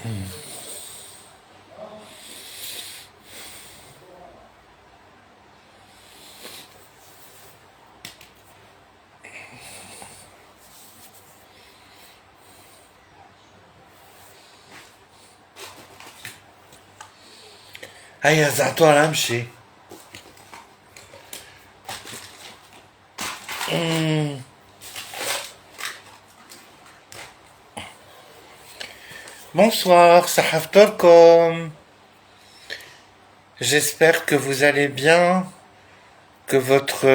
هيا زعتر امشي. Bonsoir, Sahaftorkom. J'espère que vous allez bien, que votre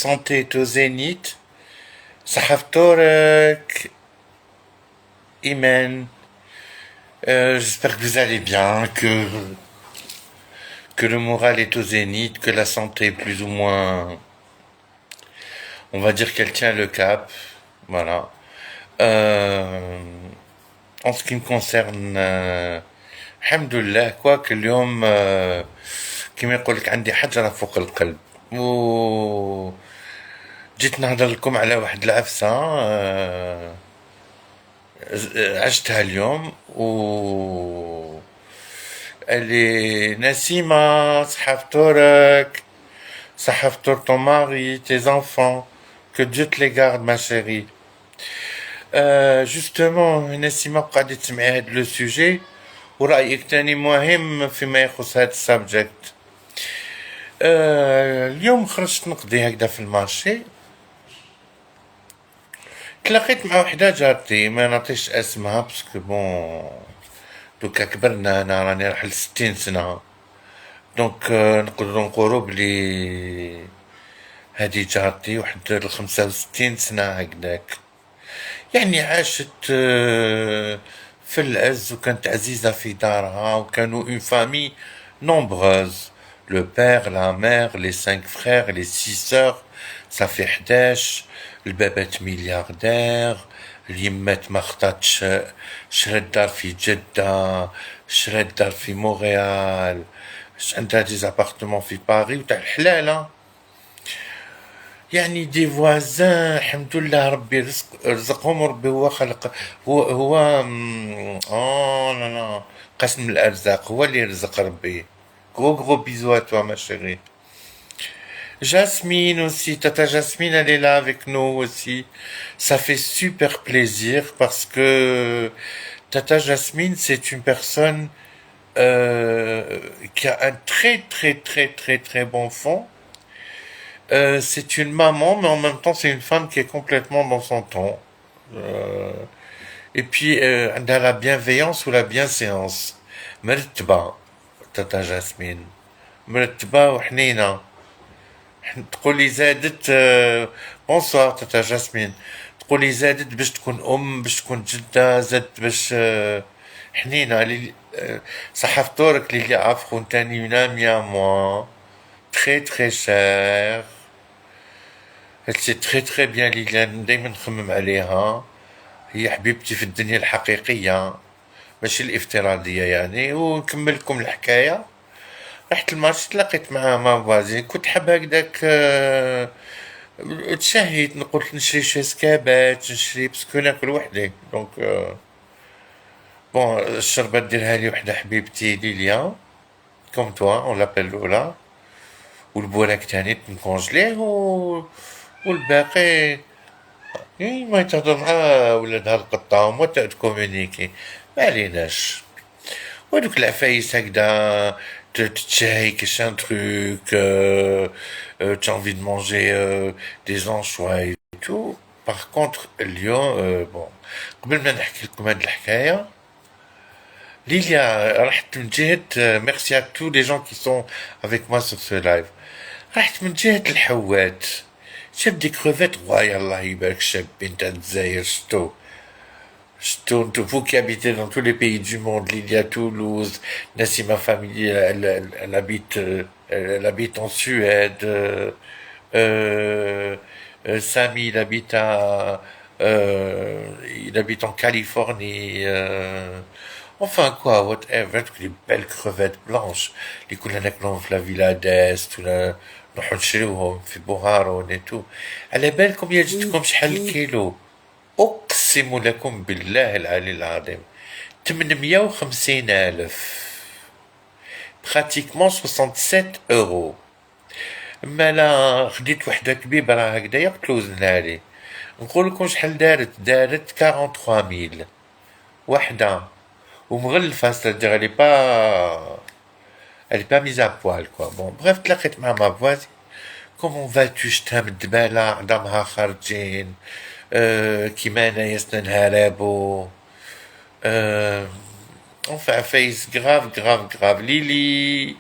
santé est au zénith. Sahaftorek, Imen. J'espère que vous allez bien, que le moral est au zénith, que la santé est plus ou moins, on va dire qu'elle tient le cap. Voilà. En ce qui me concerne, alhamdoulilah, quoique اليوم كما يقول لك عندي حجرة فوق القلب و جيت نهضر لكم على واحد العفسة عشتها اليوم و اللي نسيمة صحفتورك صحفتور ton mari, tes enfants, que Dieu te les garde ma chérie. justement نسيمة قاعدة تسمعي هاد لو سوجي ورأيك تاني مهم فيما يخص هاد السبجكت. اليوم خرجت نقضي هكذا في المارشي، تلاقيت مع وحدة جارتي ما نعطيش اسمها باسكو بون دوكا كبرنا، انا راني راح ل60 سنة، دونك نقدرو نقولو بلي هادي جارتي واحد ل65 سنة هكداك، يعني عاشت في العز وكانت عزيزة في دارها، وكانوا اون فامي nombreuse. Le père, la mère, les 5 frères, les 6 sœurs, ça fait 11. البابات ملياردير، اليمات ما خطاتش، شرات دار في جدة، شرات دار في مونريال، عندها دي زابارتمون في باري وتاع الحلالة، يعني دي فوازان الحمد لله ربي رزقهم وربي هو خلق، هو لا لا قسم الارزاق هو اللي يرزق ربي. gros bisous à toi ma chérie. Jasmine aussi, Tata Jasmine, elle est là avec nous aussi. Ça fait super plaisir parce que Tata Jasmine, c'est une personne qui a un très bon fond. C'est une maman, mais en même temps, c'est une femme qui est complètement dans son temps. Et puis, elle a la bienveillance ou la bienséance. مرتبة تاتا جاسمين، مرتبة وحنينة. تقولي زادت بونسوار تاتا جاسمين، تقولي زادت باش تكون باش تكون جدة، زادت باش حنينة. صحفتورك اللي عرفون تاني une amie à moi très chère. Elle sait très bien ليلان، دايما نخمم عليها، هي حبيبتي في الدنيا الحقيقية ماشي الافتراضية يعني. ونكمل لكم الحكاية. رحت المارشي تلاقيت مع ما فازين، كنت حاب هكداك تشهيت، قلت نشري شوية سكابات، نشري باسكو ناكل وحدي، دونك بون الشربة ديرها لي وحدة حبيبتي ليليا كوم توا اون لابيل لولا، والبوراك تاني نكونجليه والباقي ما تهضر مع ولادها القطة وما تكومونيكي ما عليناش. ودوك العفايس هكدا تتشهي كاش ان تروك، tu as envie de manger des anchois et tout. Par contre اليوم bon قبل ما نحكي لكم هاد الحكاية، ليليا رحت من جهة merci à tous les gens qui sont avec moi sur ce live. رحت من جهة الحوات، شاف دي كروفيت غواية الله يبارك شابين تاع الجزائر. شتو vous qui habitez dans tous les pays du monde, Lilia Toulouse, Nassima famille, elle habite en Suède, Samy il habite en Californie, enfin quoi, whatever, toutes les belles crevettes blanches, les كنا ناكلهم في la Villa d'Est ولا نروحو نشريوهم في بوهارون et tout. على بالكم جبتكم شحال الكيلو؟ أقسم لكم بالله العلي العظيم 850,000. Pratiquement 67 euros. اما انا خديت وحده كبيبه هكذايا قلت له وزنها لي. نقول لكم شحال دارت 43,000 وحده ومغلفه c'est-à-dire elle est pas mise à poil quoi. Bon bref تلاقيت مع ما فوازي كومون فاتو شتها من الدبالة عظامها خارجين كيما انايا سنانها رابو enfin face grave Lily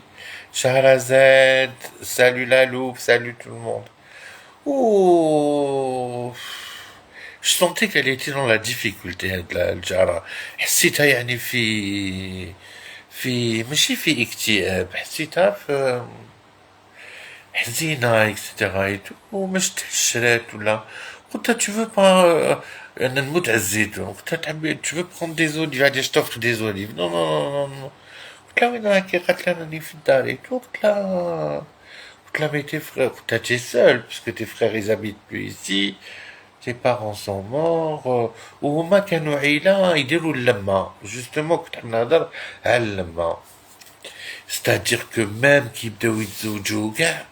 Shahrazad salut la loupe salut tout le monde. Ouh je sentais qu'elle était dans la difficulté هاد الجارة حسيتها يعني في ماشي في اكتئاب حسيتها في حزينة اكسترا ومش تهشرات ولا قلت tu veux pas انا نموت على الزيتون قلت تحبي tu veux prendre des olives غادي شطفت des olives non non non قلت لها وين راكي قالت لها راني في الدار قلت لها mais tes frères قلت لها t'es seul puisque tes frères ils habitent plus ici tes parents sont morts وهما كانوا عيلة يديروا اللمة justement كنت نهضر على اللمة c'est-à-dire que même كي بداو يتزوجوا كاع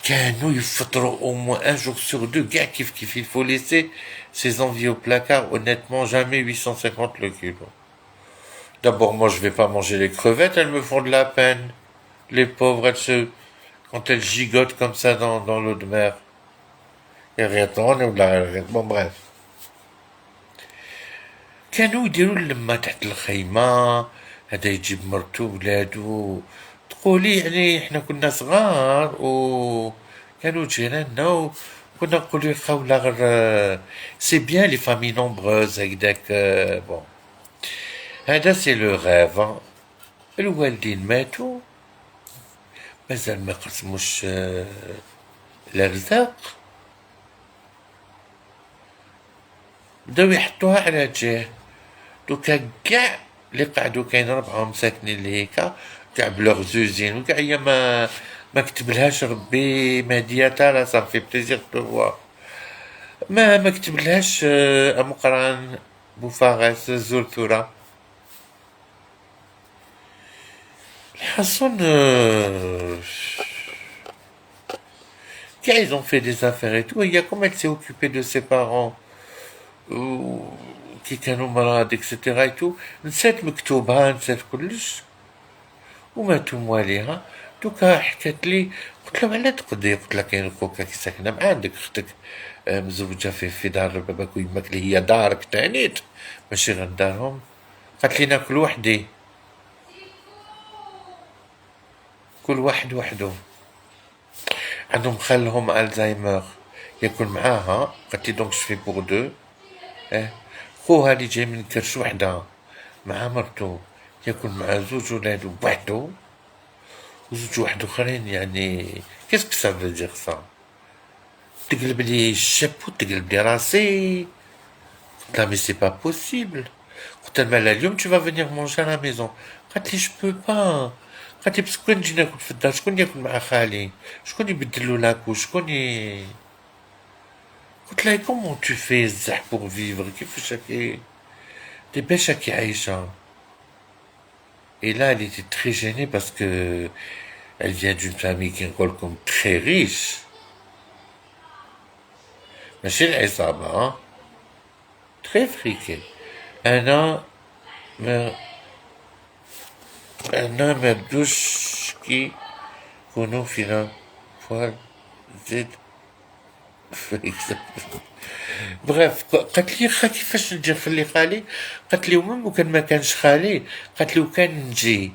كانوا يفطروا au moins un jour sur deux كاع كيف il faut laisser ses envies au placard honnêtement jamais 850 le kilo. D'abord moi je vais pas manger les crevettes, elles me font de la peine les pauvres quand elles gigotent comme ça dans l'eau de mer يغيطون ولا bon bref كانوا يديروا اللمة تحت الخيمة هذا يجيب مرتو ولادو تقولي يعني احنا كنا صغار وكانوا جيراننا وكنا نقولوا يلقاو غير سي بيان لي فامي نومبروز هكداك بون هذا سي لو غاف. الوالدين ماتوا مازال ما قسموش الارزاق بداو يحطوها على جهه دوكا كاع اللي قعدوا كاين 4 مساكنين اللي هيكا كاع بلوغ زوزين وكاع هي ما كتبلهاش ربي مهدية لا صافي بليزير دو فوا ما كتبلهاش مقران بوفارس زرثورة الحصن كاع ils ont fait des affaires et tout et comme elle s'est occupée de ses parents كي كانوا مرض اكسترا ايتو نسات مكتوبها نسات كلش وماتوا مواليها دوكا حكات لي قلت لها علاه تقضي قلت لها كاين خوكا كي ساكنه مع عندك اختك مزوجه في دار باباك ويماك اللي هي دارك تانيت ماشي غير دارهم قالت لي ناكل وحدي كل واحد وحده عندهم خالهم الزهايمر ياكل معاها قالت لي دونك شفي بوغ دو خوها اللي جاي من كرش وحده مع مرتو ياكل مع زوج ولادو بوحدو وزوج واحد اخرين يعني كيسك سا فو دير سا تقلب لي الشابو تقلب لي راسي قلت لها مي سي با بوسيبل قلت لها مالا اليوم tu vas venir manger à la maison قالت لي جو بو با قالت لي باسكو نجي ناكل في الدار شكون ياكل مع خالي شكون يبدلو لاكو شكون قلت لها كومون تو في الزح بور فيفر كيفاش هاكي دي باش هاكي عايشه. Et là, elle était très gênée parce que elle vient d'une famille qui est comme très riche. Mais chez l'Aïsaba, hein, très friqué. Un homme douche qui connaît filant poil zid. Bref قالت لي كيفاش نجي نخلي خالي قالت لي ومن وكان ما كانش خالي قالت لي وكان نجي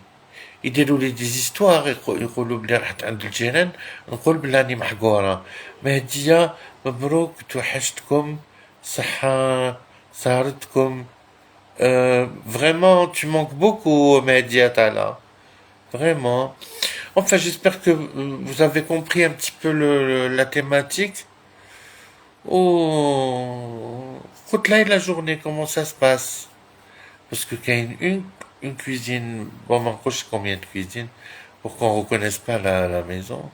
يديروا لي ديزيستوار يقولوا بلي رحت عند الجيران نقول بلي راني محقوره مهديه مبروك توحشتكم صحه صارتكم vraiment tu manques beaucoup مهديه تالا vraiment enfin j'espère que vous avez compris un petit peu la thématique. Oh, la journée, comment ça se passe? Parce que qu'il y a une cuisine, bon, je sais combien de cuisines, pour qu'on reconnaisse pas la maison.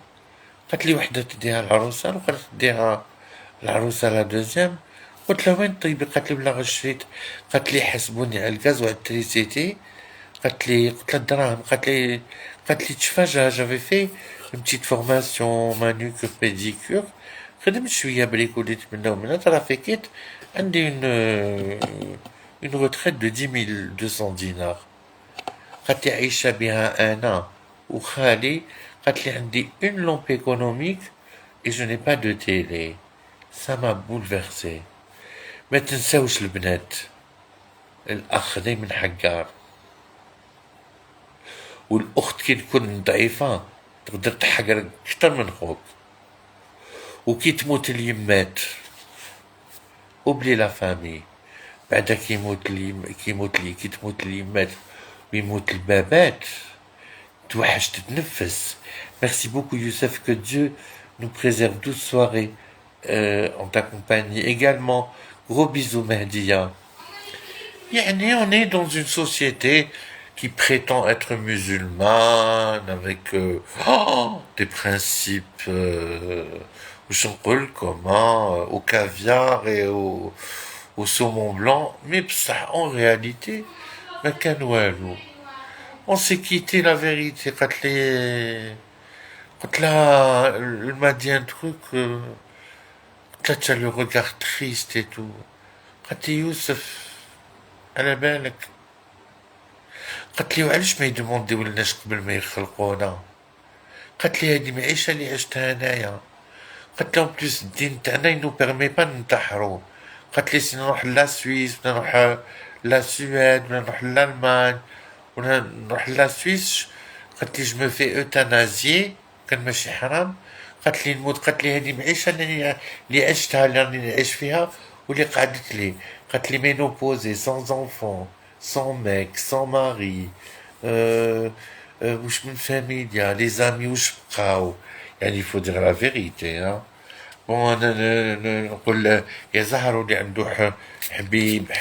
Quand les wahda تديها العروسة وقالت تديها العروسة la deuxième قلت لها وين طيبي؟ قالت لي والله شريت. قالت لي حسبوني على الغاز وعلى التريسيتي. قلت لها الدراهم. قالت لي تشفى جافي في une petite formation manucure pédicure. خدمت شوية بريكوليت منا ومنا ترى فكيت عندي une retraite de 10 200 dinars. قالت لي عايشة بها أنا وخالي. قالت لي عندي une lampe économique et je n'ai pas de télé. Ça m'a bouleversé. ما تنساوش البنات، الأخ دايما حقار، والأخت كي تكون ضعيفة تقدر تحقر أكتر من خوك، وكي تموت اليمات أوبلي لا فامي. بعدا كي تموت اليمات ويموت البابات توحش تتنفس. Merci beaucoup Youssef, que Dieu nous préserve. Douce soirée en ta compagnie également. Gros bisous Mehdia. Yani, on est dans une société qui prétend être musulmane avec des principes comment au caviar et au saumon blanc, mais ça en réalité ما كان والو. On s'est quitté la vérité. Quand là, elle m'a dit un truc, là tu as le regard triste et tout. قالت لي يوسف على بالك؟ قالت لي وعلاش ما يدمونديو لناش قبل ما يخلقونا؟ قالت لي هادي معيشة اللي عشتها انايا. قالت لهم بلوس الدين تاعنا ينو بيرمي با ننتحرو. قالت لي سي نروح لا سويس ولا نروح لا سويد ولا نروح لالمان ولا نروح لا سويس. قالت لي جو مو في اوتانازي كان ماشي حرام. قالت لي نموت. قالت لي هادي معيشة اللي عشتها اللي راني نعيش فيها واللي قعدت لي. قالت لي ménopausée, sans enfant, sans mec, sans mari, وش من فاميليا، les amis وش بقاو. يعني il faut dire la vérité hein. Bon أنا نقول يا زهر اللي عنده حبيب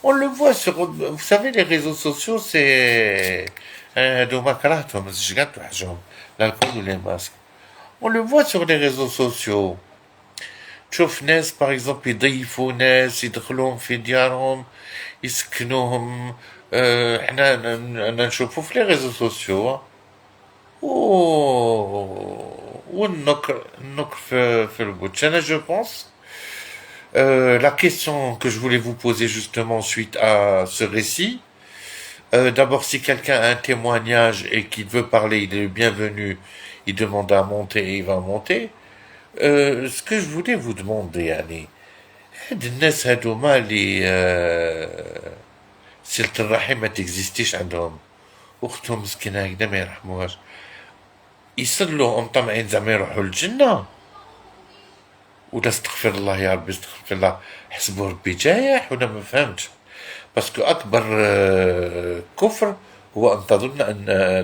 on le voit sur vous savez les réseaux sociaux c'est هادوما كرهتهم الزجاج وحشهم l'alcool ou les masques. On le voit sur les réseaux sociaux. تشوف ناس باغ اكزومبل يضيفوا ناس يدخلوهم في ديارهم يسكنوهم. احنا نشوفوا في لي ريزو سوسيو والنكر في البوتش. انا جو بونس la question que je voulais vous poser justement suite à ce récit, d'abord si quelqu'un a un témoignage et qu'il veut parler, il est le bienvenu, il demande à monter et il va monter. Ce que je voulais vous demander يعني هاد الناس هادوما اللي صلة الرحم ما تكزيستيش عندهم، اختهم مسكينة هكذا ما يرحموهاش، يصلوا مطمعين زعما يروحوا للجنة ولا استغفر الله يا ربي استغفر الله حسبوا ربي جايح ولا ما فهمتش. باسكو اكبر كفر هو ان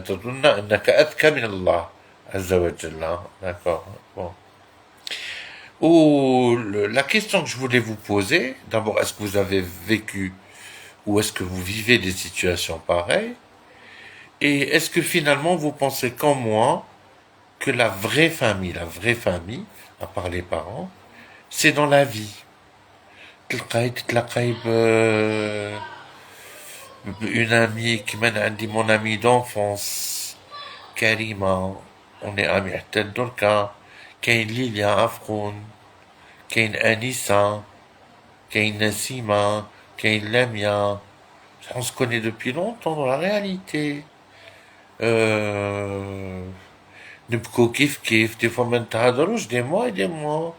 تظن انك اذكى من الله عز وجل. D'accord. Bon. Ou la question que je voulais vous poser, d'abord, est-ce que vous avez vécu ou est-ce que vous vivez des situations pareilles? Et est-ce que finalement vous pensez comme moi que la vraie famille, à part les parents, c'est dans la vie. تتلاقاي une amie qui m'a dit mon amie d'enfance, Karima, on est amis حتى دركا. كاين ليليا عفقون، كاين أنيسة، كاين نسيمة، كاين لاميا. On se connaît depuis longtemps dans la réalité. نبكو كيف des fois ما نتهضروش des mois et des mois.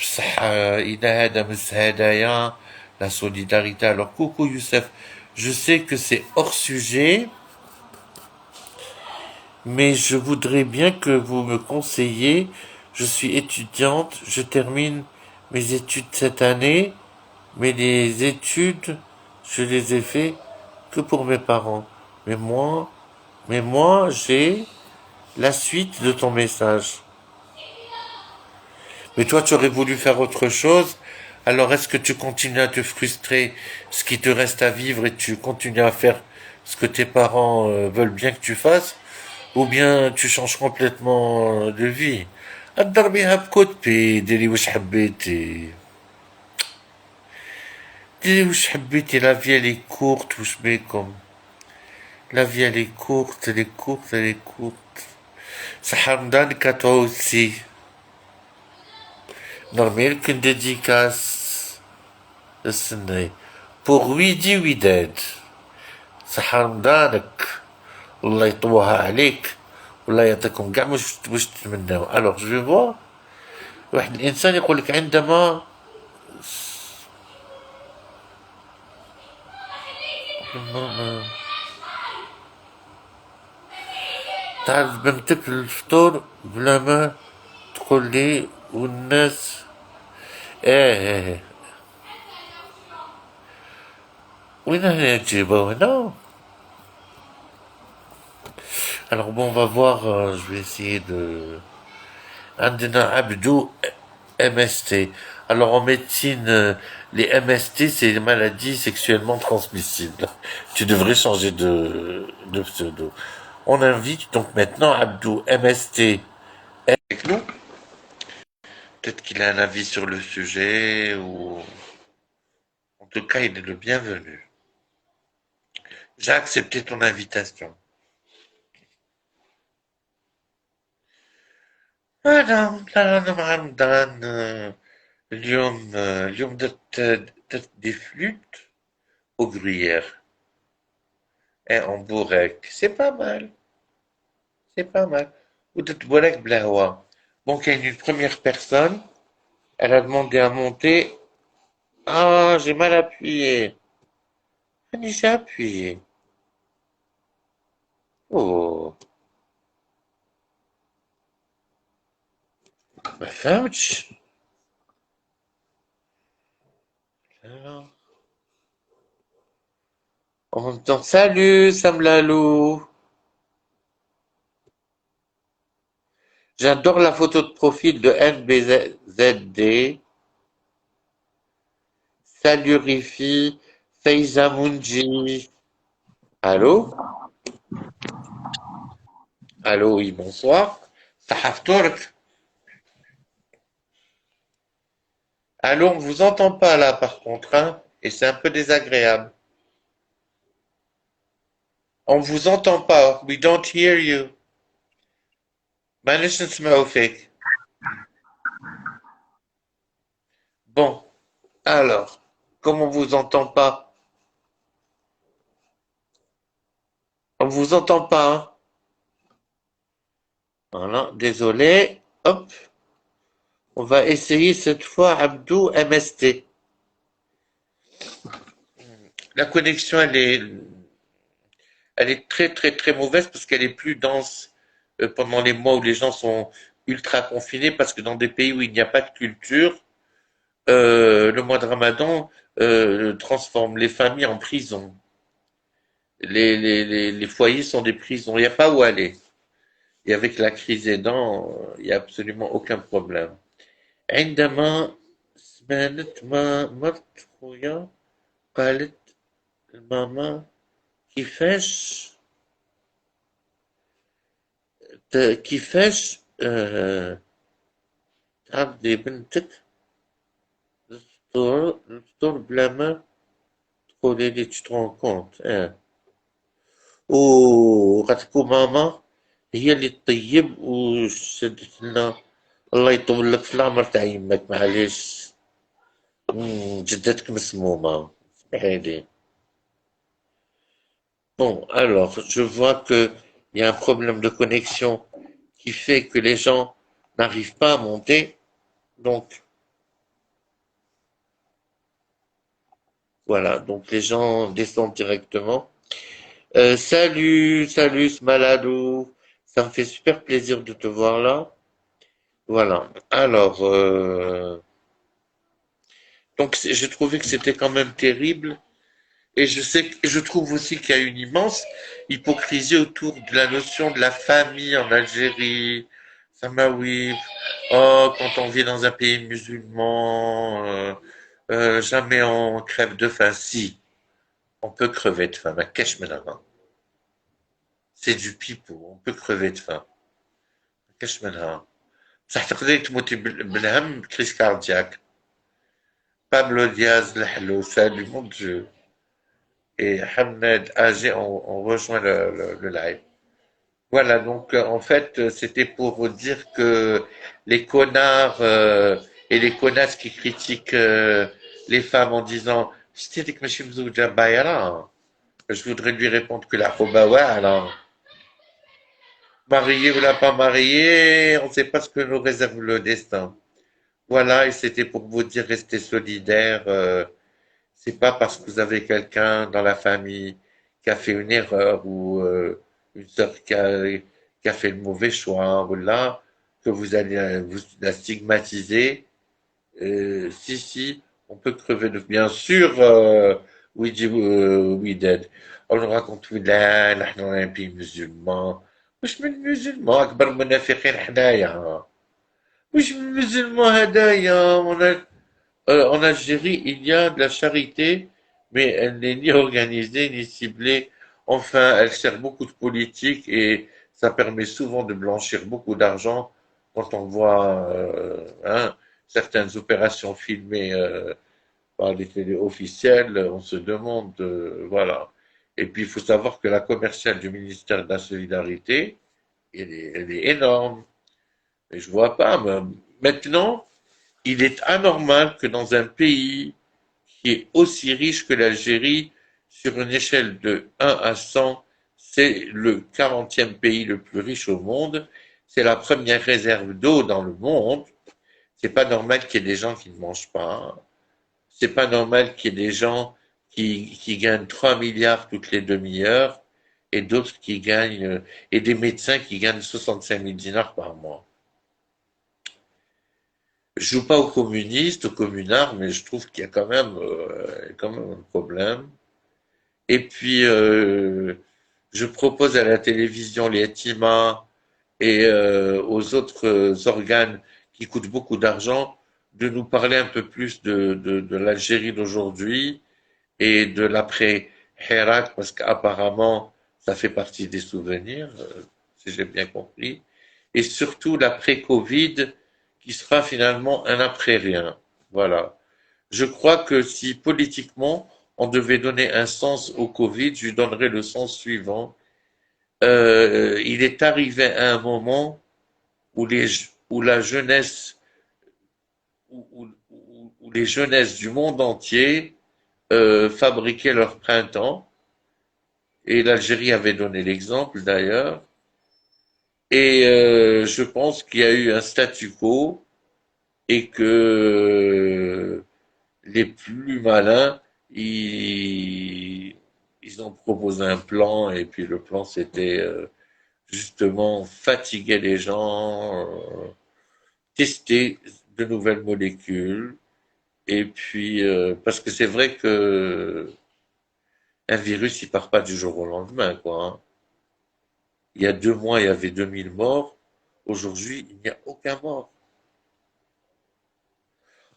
بصح إذا هذا مس هدايا la solidarité. Alors coucou Youssef, je sais que c'est hors sujet, mais je voudrais bien que vous me conseillez. Je suis étudiante, je termine mes études cette année, mais les études, je les ai fait que pour mes parents. Mais moi, j'ai la suite de ton message. Mais toi, tu aurais voulu faire autre chose. Alors, est-ce que tu continues à te frustrer ce qui te reste à vivre et tu continues à faire ce que tes parents veulent bien que tu fasses? Ou bien tu changes complètement de vie. الضربيها بكتبي ديري واش حبيتي. ديري واش حبيتي، لا في elle est courte واش بيكم. La vie elle est courte, elle est courte, elle est courte. صحة رمضانك à toi aussi. نرمي لك dédicace. استني. Pour ويدي وداد. صحة رمضانك. والله يطوها عليك. والله يعطيكم كاع واش تتمناو. Alors je vais voir. واحد الإنسان يقول لك عندما تعرف بنتك الفطور بلا ما تقول لي والناس ايه وين هنا تجيبه هنا. Alors bon, on va voir, je vais essayer de... عندنا عبدو MST. Alors en médecine, les MST, c'est les maladies sexuellement transmissibles. Tu devrais changer de pseudo. On invite donc maintenant Abdou MST avec nous. Peut-être qu'il a un avis sur le sujet ou... En tout cas, il est le bienvenu. J'ai accepté ton invitation. أنا رمضان اليوم درت دي flûtes au gruyère et en bourrec. C'est pas mal, c'est pas mal. Ou درت bourrec بلهوة. Bon, il y a une première personne, elle a demandé à monter. Ah, j'ai mal appuyé. J'ai appuyé. Oh, ما فهمتش. Alors, en même temps, salut Sam Lalou. J'adore la photo de profil de NBZD. Salut Rifi, Faiza Munji. Allô? Allô, oui, bonsoir. Sahaf Turk. Allô, on vous entend pas là par contre, hein? Et c'est un peu désagréable. On vous entend pas. We don't hear you. معلش نسمعوا فيك. Bon, alors, comme on vous entend pas, on vous entend pas, hein? Voilà, désolé. Hop, on va essayer cette fois Abdou MST. La connexion, elle est très très très mauvaise parce qu'elle est plus dense pendant les mois où les gens sont ultra confinés parce que dans des pays où il n'y a pas de culture, le mois de Ramadan transforme les familles en prison. Les foyers sont des prisons. Il n'y a pas où aller. Et avec la crise aidant, il n'y a absolument aucun problème. عندما سمعت ما مرت خويا قالت الماما كيفاش كيفاش تعرضي بنتك للفطور بلا ما تقولي لي tu te rends compte وغتكون ماما هي اللي تطيب وشدت لنا الله يطول لك في العمر تاع يمك معليش جدتك مسمومة اسمحيلي. Bon, alors, je vois que il y a un problème de connexion qui fait que les gens n'arrivent pas à monter. Donc, voilà, donc les gens descendent directement. Salut Smaladou. Ça me fait super plaisir de te voir là. Voilà. Alors, donc j'ai trouvé que c'était quand même terrible. Et je trouve aussi qu'il y a une immense hypocrisie autour de la notion de la famille en Algérie. Samawi, oh, quand on vit dans un pays musulman, jamais on crève de faim. Si, on peut crever de faim. C'est du pipeau, on peut crever de faim. كاش منها بصح تقدري تموتي بالهم crise cardiaque. Pablo Diaz, le salut mon Dieu, et Hamned Agé ont rejoint le live. Voilà, donc en fait, c'était pour vous dire que les connards et les connasses qui critiquent les femmes en disant «C'était que Machim Zouja Bayara», je voudrais lui répondre que la Robawa, alors, marié ou la pas marié, on ne sait pas ce que nous réserve le destin. Voilà, et c'était pour vous dire restez solidaires. C'est pas parce que vous avez quelqu'un dans la famille qui a fait une erreur ou une sœur qui a fait le mauvais choix ou là que vous allez vous la stigmatiser. Si, si, on peut crever de bien sûr. Oui, oui, dead. On nous raconte oui, là, نحن un pays musulman. مش من musulman أكبر منافقين حنايا. مش من musulman هدايا. En Algérie, il y a de la charité, mais elle n'est ni organisée ni ciblée. Enfin, elle sert beaucoup de politique et ça permet souvent de blanchir beaucoup d'argent quand on voit certaines opérations filmées par les télés officielles. On se demande, voilà. Et puis, il faut savoir que la commerciale du ministère de la Solidarité, elle est énorme. Et je vois pas, mais maintenant, il est anormal que dans un pays qui est aussi riche que l'Algérie, sur une échelle de 1 à 100, c'est le 40e pays le plus riche au monde, c'est la première réserve d'eau dans le monde. C'est pas normal qu'il y ait des gens qui ne mangent pas. C'est pas normal qu'il y ait des gens qui gagnent 3 milliards toutes les demi-heures et d'autres qui gagnent, et des médecins qui gagnent 65 000 dinars par mois. Je joue pas aux communistes, aux communards, mais je trouve qu'il y a quand même un problème. Et puis, je propose à la télévision, les TIMA et aux autres organes qui coûtent beaucoup d'argent de nous parler un peu plus de l'Algérie d'aujourd'hui et de l'après Hirak, parce qu'apparemment, ça fait partie des souvenirs, si j'ai bien compris. Et surtout l'après Covid, qui sera finalement un après rien. Voilà. Je crois que si politiquement on devait donner un sens au Covid, je lui donnerais le sens suivant. Il est arrivé à un moment où où la jeunesse, où les jeunesses du monde entier fabriquaient leur printemps, et l'Algérie avait donné l'exemple d'ailleurs. Et je pense qu'il y a eu un statu quo et que les plus malins, ils ont proposé un plan et puis le plan c'était justement fatiguer les gens, tester de nouvelles molécules et puis parce que c'est vrai que un virus il part pas du jour au lendemain quoi. Hein. Il y a 2 mois il y avait 2 000 morts, aujourd'hui il n'y a aucun mort.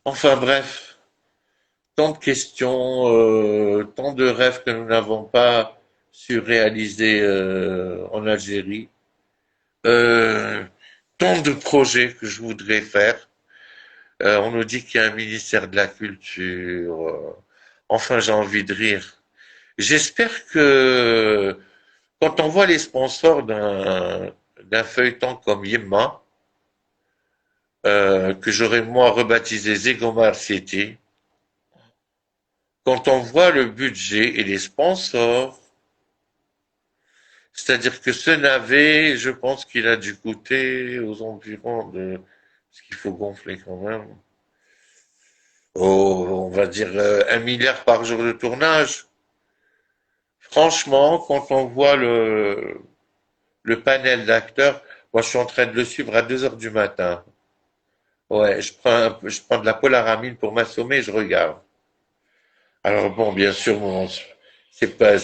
Enfin bref, tant de questions, tant de rêves que nous n'avons pas su réaliser en Algérie, euh, tant de projets que je voudrais faire. On nous dit qu'il y a un ministère de la Culture. Enfin, j'ai envie de rire. J'espère que quand on voit les sponsors d'un feuilleton comme Yemma, que j'aurais moi rebaptisé Zegomar City, quand on voit le budget et les sponsors, c'est-à-dire que ce navet, je pense qu'il a dû coûter aux environs de, ce qu'il faut gonfler quand même, on va dire 1 milliard par jour de tournage. Franchement, quand on voit le panel d'acteurs, moi je suis en train de le suivre à 2 heures du matin. Ouais, je prends de la polaramine pour m'assommer et je regarde. Alors bon, bien sûr, c'est pas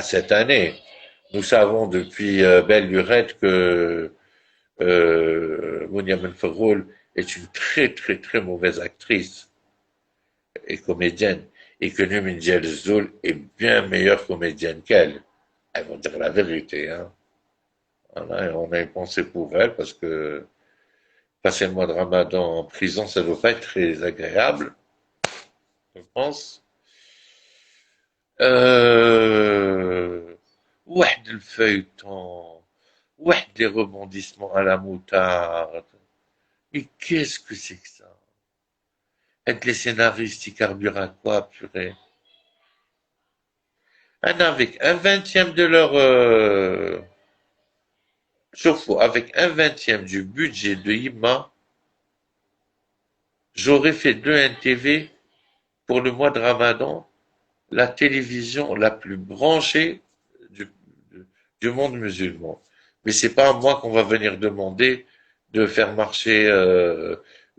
cette année. Nous savons depuis belle lurette que Mounia Menferroul est une très très très mauvaise actrice et comédienne, et que Noumin Zoul est bien meilleure comédienne qu'elle. Elles vont dire la vérité, hein. Voilà, on a une pensée pour elle parce que passer le mois de Ramadan en prison, ça ne doit pas être très agréable. je pense. Euh, واحد le feuilleton, واحد les rebondissements à la moutarde. Mais qu'est-ce que c'est que ça? Être les scénaristes, ils carburent à quoi, purée? Avec un vingtième de leur... Chauffe-eau, avec un vingtième du budget de IMA, j'aurais fait de NTV pour le mois de Ramadan la télévision la plus branchée du, du monde musulman. Mais c'est pas à moi qu'on va venir demander de faire marcher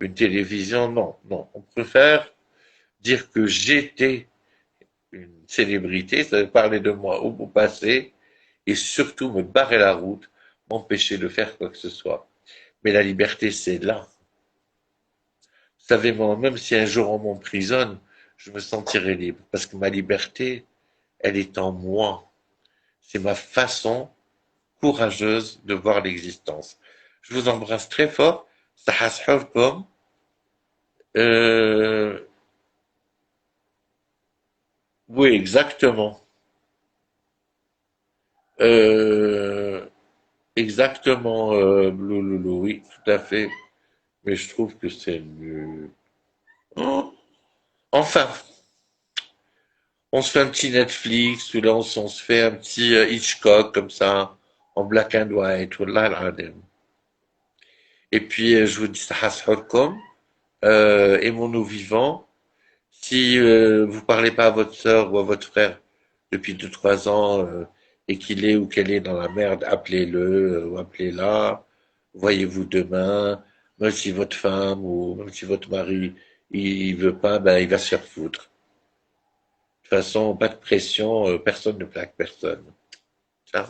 une télévision. Non, non. On préfère dire que j'étais une célébrité, ça veut parler de moi au bout passé, et surtout me barrer la route, m'empêcher de faire quoi que ce soit. Mais la liberté, c'est là. Vous savez, moi, même si un jour on m'emprisonne, je me sentirai libre, parce que ma liberté, elle est en moi. C'est ma façon courageuse de voir l'existence. Je vous embrasse très fort. Sahas Euh, oui, exactement. Euh, exactement, Blue Loulou, oui, tout à fait. Mais je trouve que c'est mieux. Oh, enfin, on se fait un petit Netflix, ou là on se fait un petit Hitchcock comme ça, en black and white, wallah al-adim. Et puis je vous dis Sahas aimons-nous vivants. Si vous parlez pas à votre sœur ou à votre frère depuis 2, 3 ans et qu'il est ou qu'elle est dans la merde, appelez-le ou appelez-la. Voyez-vous demain. Même si votre femme ou même si votre mari il veut pas, ben il va se faire foutre. De toute façon, pas de pression, personne ne plaque personne. Ciao.